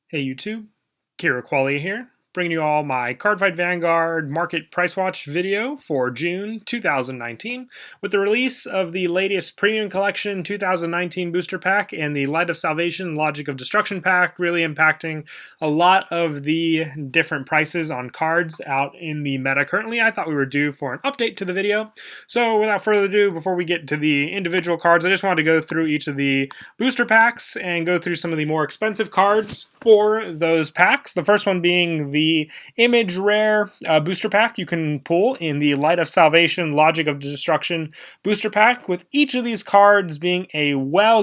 Hey YouTube, Kiraqualia here, bringing you all my Cardfight Vanguard Market Price Watch video for June 2019, with the release of the latest Premium Collection 2019 Booster Pack and the Light of Salvation Logic of Destruction Pack, really impacting a lot of the different prices on cards out in the meta currently. I thought we were due for an update to the video, so without further ado, before we get to the individual cards, I just wanted to go through each of the booster packs and go through some of the more expensive cards for those packs. The first one being the Image Rare booster pack you can pull in the Light of Salvation Logic of Destruction booster pack, with each of these cards being a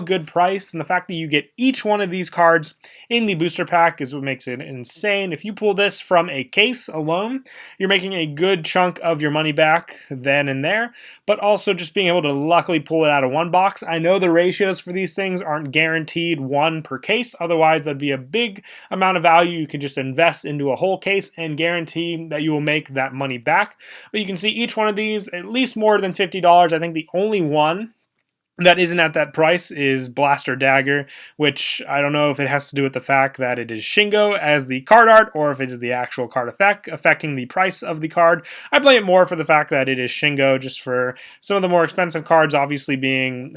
good price, and the fact that you get each one of these cards in the booster pack is what makes it insane. If you pull this from a case alone, you're making a good chunk of your money back then and there, but also just being able to luckily pull it out of one box. I know the ratios for these things aren't guaranteed one per case, otherwise that'd be a big amount of value you can just invest into a whole case and guarantee that you will make that money back. But you can see each one of these at least more than $50. I think the only one that isn't at that price is Blaster Dagger, which I don't know if it has to do with the fact that it is Shingo as the card art or if it is the actual card effect affecting the price of the card. I blame it more for the fact that it is Shingo, just for some of the more expensive cards obviously being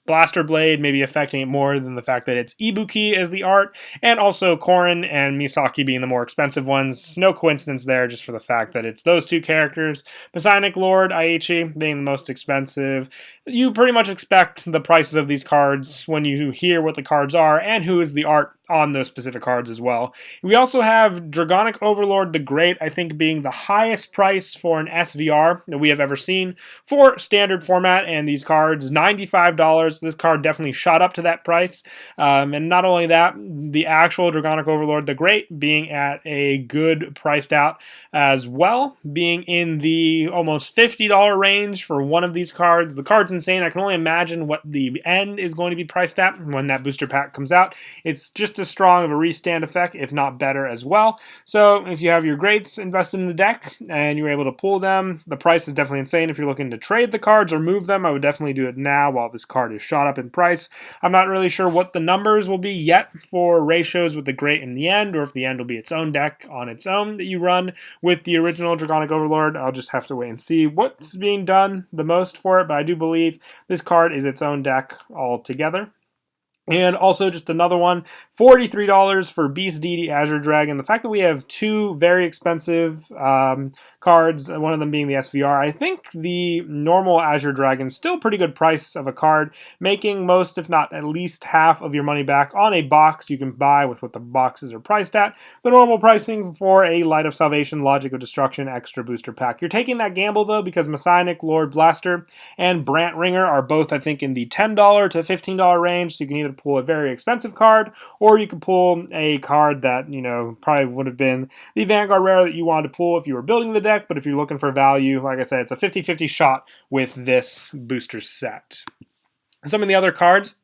Blaster Blade, maybe affecting it more than the fact that it's Ibuki as the art, and also Korin and Misaki being the more expensive ones. No coincidence there, just for the fact that it's those two characters. Messianic Lord Aichi being the most expensive. You pretty much expect the prices of these cards when you hear what the cards are and who is the art on those specific cards as well. We also have Dragonic Overlord the Great, I think being the highest price for an SVR that we have ever seen for standard format, and these cards, $95. This card definitely shot up to that price. And not only that, the actual Dragonic Overlord the Great being at a good priced out as well, being in the almost $50 range for one of these cards. The card's insane. I can only imagine what the end is going to be priced at when that booster pack comes out. It's just as strong of a restand effect, if not better as well. So if you have your greats invested in the deck and you're able to pull them, the price is definitely insane. If you're looking to trade the cards or move them, I would definitely do it now while this card is shot up in price. I'm not really sure what the numbers will be yet for ratios with the great in the end, or if the end will be its own deck on its own that you run with the original Dragonic Overlord. I'll just have to wait and see what's being done the most for it, but I do believe this card is its own deck altogether. And also just another one, $43 for Beast Deity Azure Dragon. The fact that we have two very expensive cards, one of them being the SVR, I think the normal Azure Dragon still pretty good price of a card, making most, if not at least half of your money back on a box you can buy with what the boxes are priced at. The normal pricing for a Light of Salvation Logic of Destruction extra booster pack. You're taking that gamble though, because Messianic Lord Blaster and Brant Ringer are both, I think, in the $10 to $15 range, so you can either pull a very expensive card, or you can pull a card that, you know, probably would have been the Vanguard rare that you wanted to pull if you were building the deck. But if you're looking for value, like I said, it's a 50-50 shot with this booster set. Some of the other cards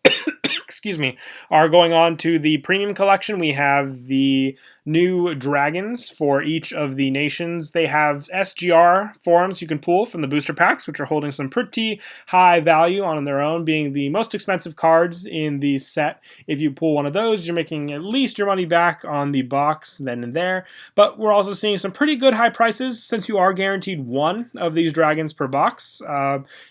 excuse me, are going on to the premium collection. We have the new dragons for each of the nations. They have SGR forms you can pull from the booster packs, which are holding some pretty high value on their own, being the most expensive cards in the set. If you pull one of those, you're making at least your money back on the box then and there. But we're also seeing some pretty good high prices since you are guaranteed one of these dragons per box.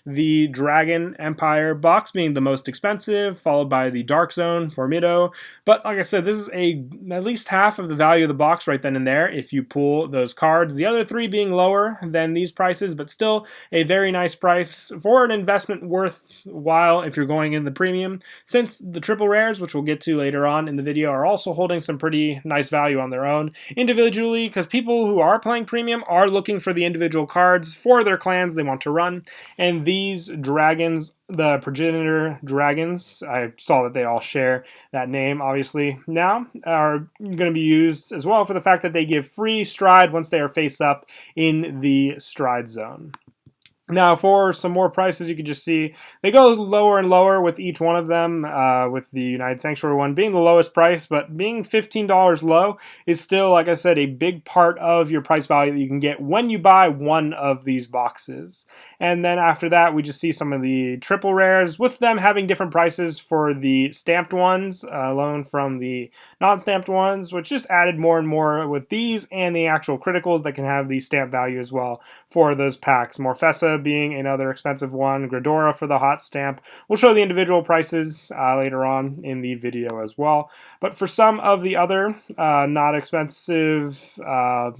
The Dragon Empire box being the most expensive, followed by the Dark Zone for Mido. But like I said, this is at least half of the value of the box right then and there if you pull those cards. The other three being lower than these prices, but still a very nice price for an investment worthwhile if you're going in the premium, since the triple rares, which we'll get to later on in the video, are also holding some pretty nice value on their own individually, because people who are playing premium are looking for the individual cards for their clans they want to run. And these dragons, the progenitor dragons, I saw that they all share that name obviously now, are going to be used as well for the fact that they give free stride once they are face up in the stride zone. Now, for some more prices, you can just see they go lower and lower with each one of them, with the United Sanctuary one being the lowest price, but being $15 low is still, like I said, a big part of your price value that you can get when you buy one of these boxes. And then after that, we just see some of the triple rares, with them having different prices for the stamped ones, alone from the non-stamped ones, which just added more and more with these, and the actual criticals that can have the stamp value as well for those packs. Morfessa being another expensive one, Gradora for the hot stamp. We'll show the individual prices later on in the video as well. But for some of the other not expensive, I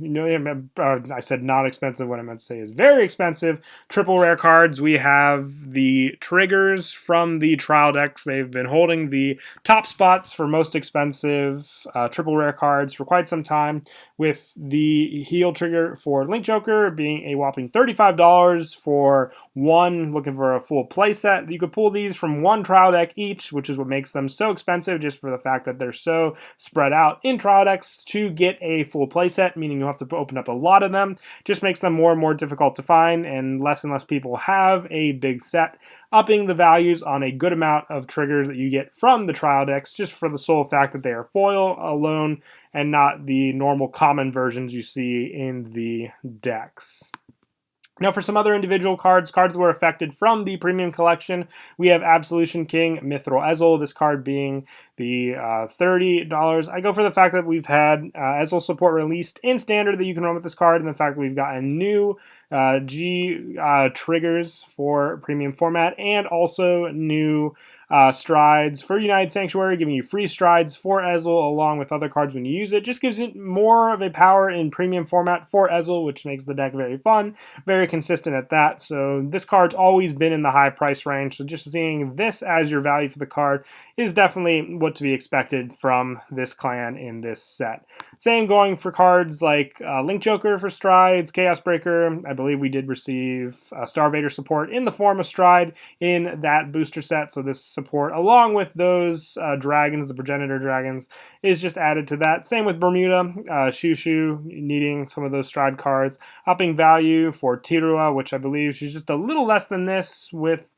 said not expensive, what I meant to say is very expensive triple rare cards, we have the triggers from the trial decks. They've been holding the top spots for most expensive triple rare cards for quite some time, with the heal trigger for Link Joker being a whopping $35 for one, looking for a full playset. You could pull these from one trial deck each, which is what makes them so expensive, just for the fact that they're so spread out in trial decks. To get a full playset, meaning you'll have to open up a lot of them, just makes them more and more difficult to find, and less people have a big set, upping the values on a good amount of triggers that you get from the trial decks, just for the sole fact that they are foil alone and not the normal common versions you see in the decks. Now, for some other individual cards that were affected from the premium collection, we have Absolution King Mithril Ezel, this card being the $30. I go for the fact that we've had Ezel support released in standard that you can run with this card, and the fact that we've gotten new triggers for premium format, and also new strides for United Sanctuary, giving you free strides for Ezel along with other cards when you use it. Just gives it more of a power in premium format for Ezel, which makes the deck very fun, very consistent at that. So this card's always been in the high price range, so just seeing this as your value for the card is definitely what to be expected from this clan in this set. Same going for cards like Link Joker for strides, Chaos Breaker. I believe we did receive Star Vader support in the form of stride in that booster set, so this support, along with those dragons, the progenitor dragons, is just added to that. Same with Bermuda, Shushu needing some of those stride cards, upping value for Tirua, which I believe she's just a little less than this with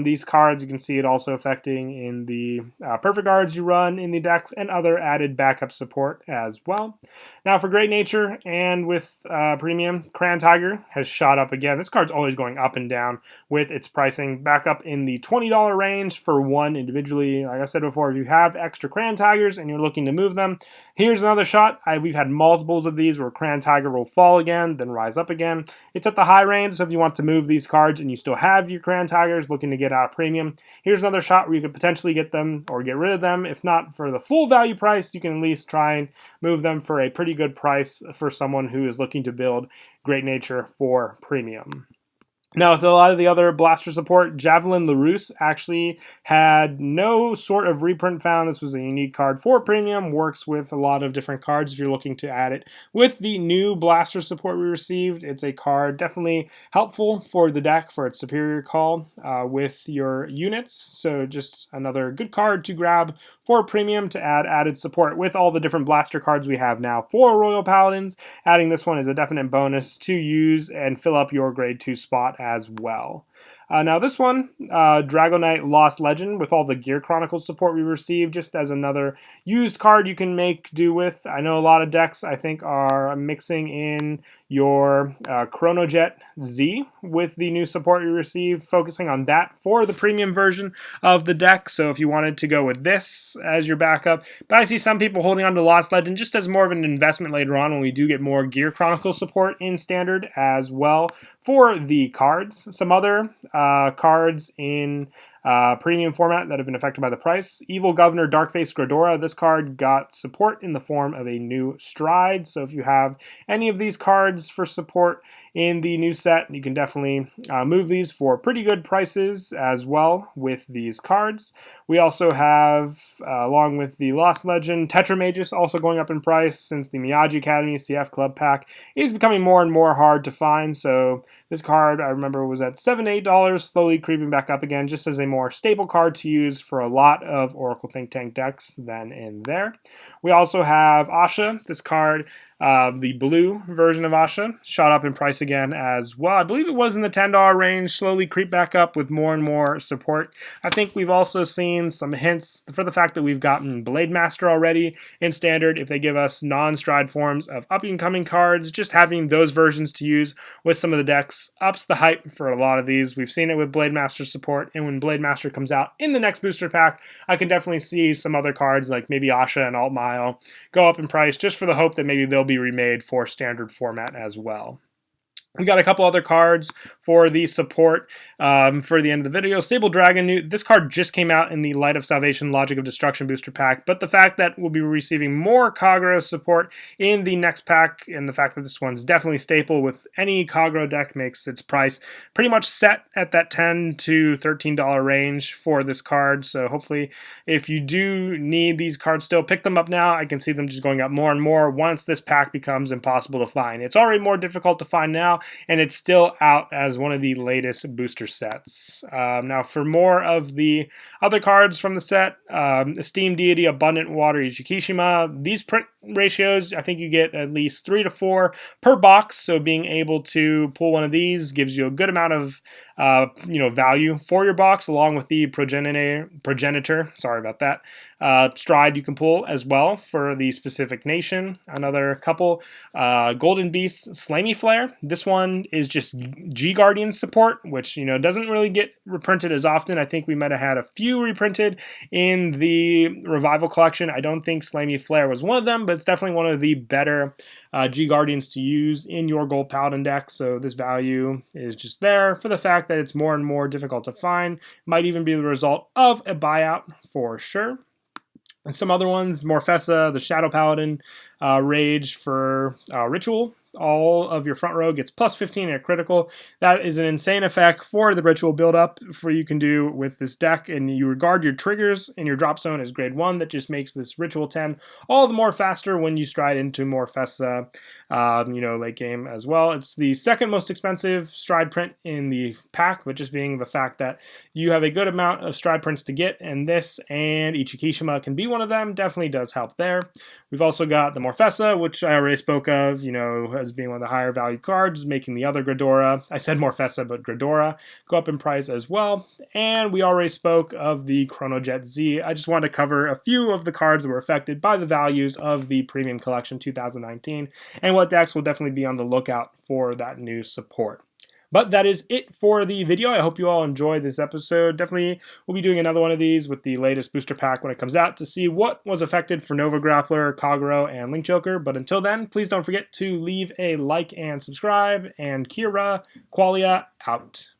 these cards. You can see it also affecting in the perfect guards you run in the decks, and other added backup support as well. Now for Great Nature and with premium, Cran Tiger has shot up again. This card's always going up and down with its pricing, back up in the $20 range for one individually. Like I said before, if you have extra Cran Tigers and you're looking to move them, here's another shot. We've had multiples of these where Cran Tiger will fall again, then rise up again. It's at the high range, so if you want to move these cards and you still have your Cran Tigers looking to get out of premium, here's another shot where you could potentially get them or get rid of them. If not for the full value price, you can at least try and move them for a pretty good price for someone who is looking to build Great Nature for premium. Now, with a lot of the other blaster support, Javelin LaRousse actually had no sort of reprint found. This was a unique card for premium, works with a lot of different cards if you're looking to add it. With the new blaster support we received, it's a card definitely helpful for the deck for its superior call with your units. So just another good card to grab for premium to add added support with all the different blaster cards we have now for Royal Paladins. Adding this one is a definite bonus to use and fill up your grade 2 spot as well. Now this one, Dragonite Lost Legend, with all the Gear Chronicles support we received, just as another used card you can make do with. I know a lot of decks, I think, are mixing in your Chronojet Z with the new support you received, focusing on that for the premium version of the deck. So if you wanted to go with this as your backup, but I see some people holding on to Lost Legend just as more of an investment later on when we do get more Gear Chronicles support in standard as well for the cards. Some other cards in premium format that have been affected by the price. Evil Governor Darkface Gradora. This card got support in the form of a new stride. So if you have any of these cards for support in the new set, you can definitely move these for pretty good prices as well with these cards. We also have, along with the Lost Legend, Tetramagus also going up in price since the Miyagi Academy CF Club Pack is becoming more and more hard to find. So this card, I remember, was at $7 to $8, slowly creeping back up again, just as a more stable card to use for a lot of Oracle Think Tank decks then and there. We also have Asha. This card The blue version of Asha shot up in price again as well. I believe it was in the $10 range, slowly creep back up with more and more support. I think we've also seen some hints for the fact that we've gotten Blade Master already in standard. If they give us non-stride forms of up-and-coming cards, just having those versions to use with some of the decks ups the hype for a lot of these. We've seen it with Blade Master support, and when Blade Master comes out in the next booster pack, I can definitely see some other cards like maybe Asha and Alt Mile go up in price just for the hope that maybe they'll be remade for standard format as well. We got a couple other cards for the support for the end of the video. Sable Dragon, this card just came out in the Light of Salvation Logic of Destruction booster pack, but the fact that we'll be receiving more Kagro support in the next pack, and the fact that this one's definitely staple with any Kagro deck, makes its price pretty much set at that $10 to $13 range for this card. So hopefully, if you do need these cards still, pick them up now. I can see them just going up more and more once this pack becomes impossible to find. It's already more difficult to find now, and it's still out as one of the latest booster sets. Now, for more of the other cards from the set, Esteemed Deity, Abundant Water, Ichikishima, these print ratios, I think you get at least 3 to 4 per box, so being able to pull one of these gives you a good amount of value for your box, along with the progenitor, sorry about that, stride you can pull as well for the specific nation. Another couple, Golden Beast, Slamy Flare. This one is just G Guardian support, which doesn't really get reprinted as often. I think we might have had a few reprinted in the Revival collection. I don't think Slamy Flare was one of them, but it's definitely one of the better G Guardians to use in your Gold Paladin deck. So this value is just there for the fact that it's more and more difficult to find. Might even be the result of a buyout for sure. And some other ones, Morfessa, the Shadow Paladin, Rage for Ritual. All of your front row gets plus 15 at critical. That is an insane effect for the ritual build-up for you can do with this deck, and you regard your triggers in your drop zone as grade 1. That just makes this ritual 10 all the more faster when you stride into Morfessa, late game as well. It's the second most expensive stride print in the pack, but just being the fact that you have a good amount of stride prints to get, and this and Ichikishima can be one of them, definitely does help there. We've also got the Morfessa, which I already spoke of, as being one of the higher value cards, making the other Gradora, I said Morfessa, but Gradora, go up in price as well. And we already spoke of the Chronojet Z. I just wanted to cover a few of the cards that were affected by the values of the Premium Collection 2019, and what decks will definitely be on the lookout for that new support. But that is it for the video. I hope you all enjoyed this episode. Definitely we'll be doing another one of these with the latest booster pack when it comes out to see what was affected for Nova Grappler, Kagro, and Link Joker. But until then, please don't forget to leave a like and subscribe. And Kiraqualia out.